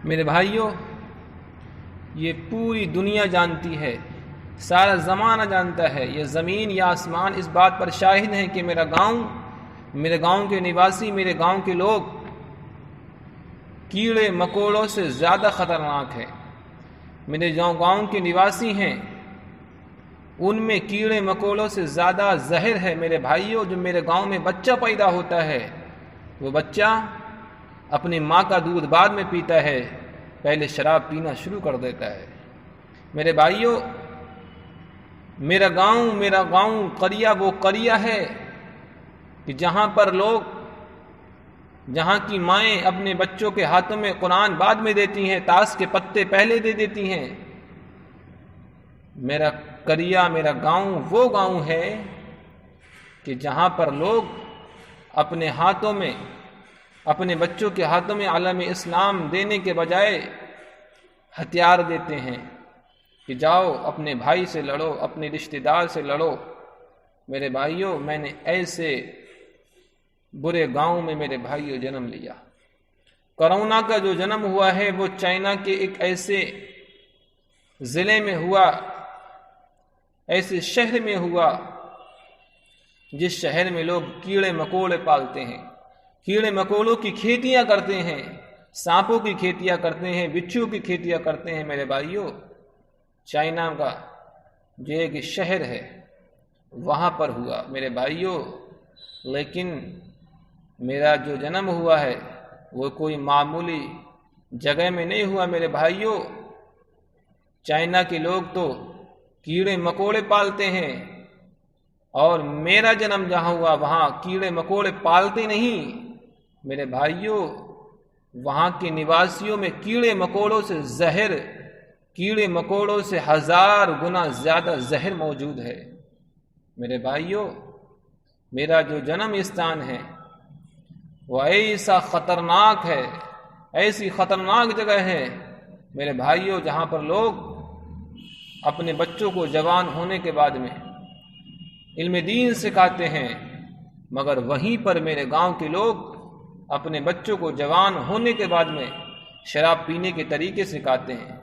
میرے بھائیوں، یہ پوری دنیا جانتی ہے، سارا زمانہ جانتا ہے، یہ زمین یا آسمان اس بات پر شاہد ہیں کہ میرے گاؤں کے نواسی، میرے گاؤں کے لوگ کیڑے مکوڑوں سے زیادہ خطرناک ہے۔ میرے جو گاؤں کے نواسی ہیں ان میں کیڑے مکوڑوں سے زیادہ زہر ہے۔ میرے بھائیوں، جو میرے گاؤں میں بچہ پیدا ہوتا ہے وہ بچہ اپنی ماں کا دودھ بعد میں پیتا ہے، پہلے شراب پینا شروع کر دیتا ہے۔ میرے بھائیوں، میرا گاؤں قریہ وہ قریہ ہے کہ جہاں کی مائیں اپنے بچوں کے ہاتھوں میں قرآن بعد میں دیتی ہیں، تاش کے پتے پہلے دے دیتی ہیں۔ میرا قریہ، میرا گاؤں وہ گاؤں ہے کہ جہاں پر لوگ اپنے بچوں کے ہاتھوں میں عالم اسلام دینے کے بجائے ہتھیار دیتے ہیں کہ جاؤ اپنے بھائی سے لڑو، اپنے رشتہ دار سے لڑو۔ میرے بھائیوں، میں نے ایسے برے گاؤں میں میرے بھائیوں جنم لیا۔ کرونا کا جو جنم ہوا ہے وہ چائنا کے ایک ایسے ضلع میں ہوا، ایسے شہر میں ہوا جس شہر میں لوگ کیڑے مکوڑے پالتے ہیں، کیڑے مکوڑوں کی کھیتیاں کرتے ہیں، سانپوں کی کھیتیاں کرتے ہیں، بچھو کی کھیتیاں کرتے ہیں۔ میرے بھائیوں، چائنا کا جو ایک شہر ہے وہاں پر ہوا میرے بھائیوں، لیکن میرا جو جنم ہوا ہے وہ کوئی معمولی جگہ میں نہیں ہوا۔ میرے بھائیوں، چائنا کے لوگ تو کیڑے مکوڑے پالتے ہیں، اور میرا جنم جہاں ہوا وہاں کیڑے مکوڑے پالتے نہیں۔ میرے بھائیوں، وہاں کے نواسیوں میں کیڑے مکوڑوں سے 1000 گنا زیادہ زہر موجود ہے۔ میرے بھائیوں، میرا جو جنم استان ہے وہ ایسا خطرناک ہے، ایسی خطرناک جگہ ہے میرے بھائیوں، جہاں پر لوگ اپنے بچوں کو جوان ہونے کے بعد میں علم دین سکھاتے ہیں، مگر وہیں پر میرے گاؤں کے لوگ اپنے بچوں کو جوان ہونے کے بعد میں شراب پینے کے طریقے سکھاتے ہیں،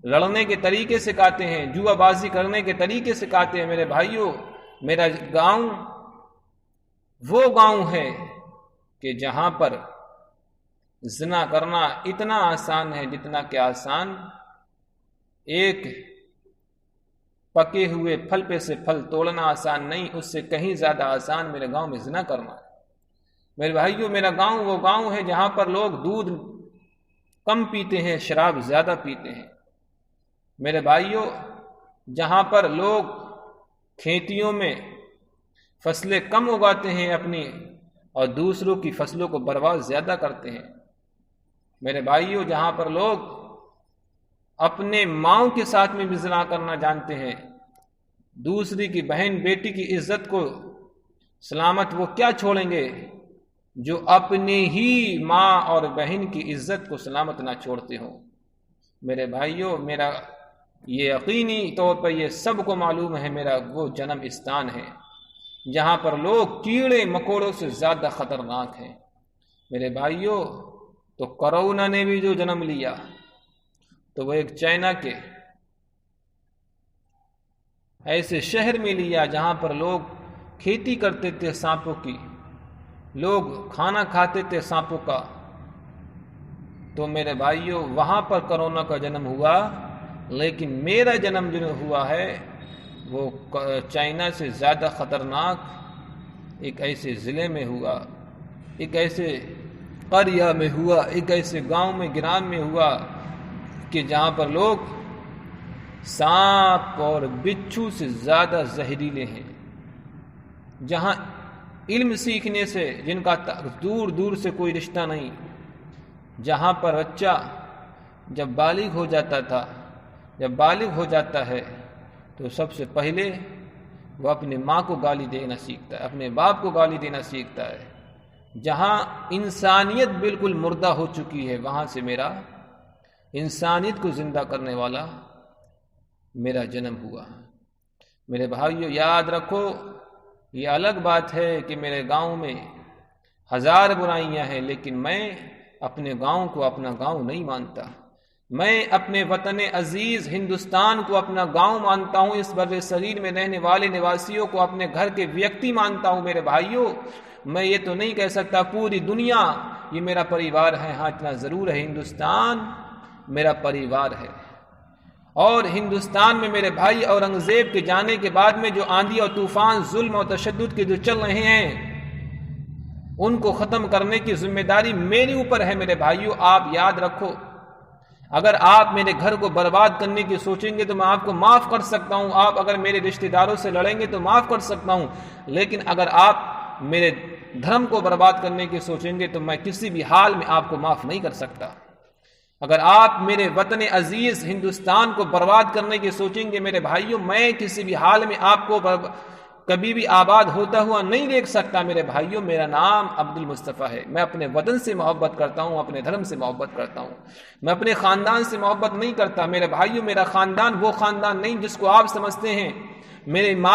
لڑنے کے طریقے سکھاتے ہیں، جوا بازی کرنے کے طریقے سکھاتے ہیں۔ میرے بھائیوں، میرا گاؤں وہ گاؤں ہے کہ جہاں پر زنا کرنا اتنا آسان ہے جتنا کہ آسان ایک پکے ہوئے پھل پہ سے پھل توڑنا آسان نہیں، اس سے کہیں زیادہ آسان میرے گاؤں میں زنا کرنا ہے۔ میرے بھائیوں، میرا گاؤں وہ گاؤں ہے جہاں پر لوگ دودھ کم پیتے ہیں، شراب زیادہ پیتے ہیں۔ میرے بھائیوں، جہاں پر لوگ کھیتیوں میں فصلیں کم اگاتے ہیں اپنی، اور دوسروں کی فصلوں کو برباد زیادہ کرتے ہیں۔ میرے بھائیوں، جہاں پر لوگ اپنے ماؤں کے ساتھ میں بھی زنا کرنا جانتے ہیں، دوسری کی بہن بیٹی کی عزت کو سلامت وہ کیا چھوڑیں گے جو اپنے ہی ماں اور بہن کی عزت کو سلامت نہ چھوڑتے ہوں۔ میرے بھائیوں، میرا یہ یقینی طور پر یہ سب کو معلوم ہے، میرا وہ جنم استان ہے جہاں پر لوگ کیڑے مکوڑوں سے زیادہ خطرناک ہیں۔ میرے بھائیوں، تو کرونا نے بھی جو جنم لیا تو وہ ایک چائنا کے ایسے شہر میں لیا جہاں پر لوگ کھیتی کرتے تھے سانپوں کی، لوگ کھانا کھاتے تھے سانپوں کا۔ تو میرے بھائیوں، وہاں پر کرونا کا جنم ہوا، لیکن میرا جنم جو ہوا ہے وہ چائنا سے زیادہ خطرناک ایک ایسے ضلع میں ہوا، ایک ایسے قریہ میں ہوا، ایک ایسے گاؤں میں گرام میں ہوا کہ جہاں پر لوگ سانپ اور بچھو سے زیادہ زہریلے ہیں، جہاں علم سیکھنے سے جن کا دور دور سے کوئی رشتہ نہیں، جہاں پر بچہ جب بالغ ہو جاتا ہے تو سب سے پہلے وہ اپنے ماں کو گالی دینا سیکھتا ہے، اپنے باپ کو گالی دینا سیکھتا ہے۔ جہاں انسانیت بالکل مردہ ہو چکی ہے، وہاں سے میرا انسانیت کو زندہ کرنے والا میرا جنم ہوا۔ میرے بھائیو، یاد رکھو، یہ الگ بات ہے کہ میرے گاؤں میں 1000 برائیاں ہیں، لیکن میں اپنے گاؤں کو اپنا گاؤں نہیں مانتا، میں اپنے وطن عزیز ہندوستان کو اپنا گاؤں مانتا ہوں، اس بر صغیر میں رہنے والے نواسیوں کو اپنے گھر کے ویکتی مانتا ہوں۔ میرے بھائیوں، میں یہ تو نہیں کہہ سکتا پوری دنیا یہ میرا پریوار ہے، ہاں اتنا ضرور ہے ہندوستان میرا پریوار ہے۔ اور ہندوستان میں میرے بھائی اورنگزیب کے جانے کے بعد میں جو آندھی اور طوفان ظلم اور تشدد کے جو چل رہے ہیں، ان کو ختم کرنے کی ذمہ داری میرے اوپر ہے۔ میرے بھائیوں، آپ یاد رکھو، اگر آپ میرے گھر کو برباد کرنے کی سوچیں گے تو میں آپ کو معاف کر سکتا ہوں، آپ اگر میرے رشتہ داروں سے لڑیں گے تو معاف کر سکتا ہوں، لیکن اگر آپ میرے دھرم کو برباد کرنے کی سوچیں گے تو میں کسی بھی حال میں آپ کو معاف نہیں کر سکتا۔ اگر آپ میرے وطن عزیز ہندوستان کو برباد کرنے کی سوچیں گے میرے بھائیوں، میں کسی بھی حال میں آپ کو کبھی بھی آباد ہوتا ہوا نہیں دیکھ سکتا۔ میرے بھائیوں، میرا نام عبد المصطفیٰ ہے، میں اپنے وطن سے محبت کرتا ہوں، اپنے دھرم سے محبت کرتا ہوں، میں اپنے خاندان سے محبت نہیں کرتا۔ میرے بھائیوں، میرا خاندان وہ خاندان نہیں جس کو آپ سمجھتے ہیں۔ میرے ماں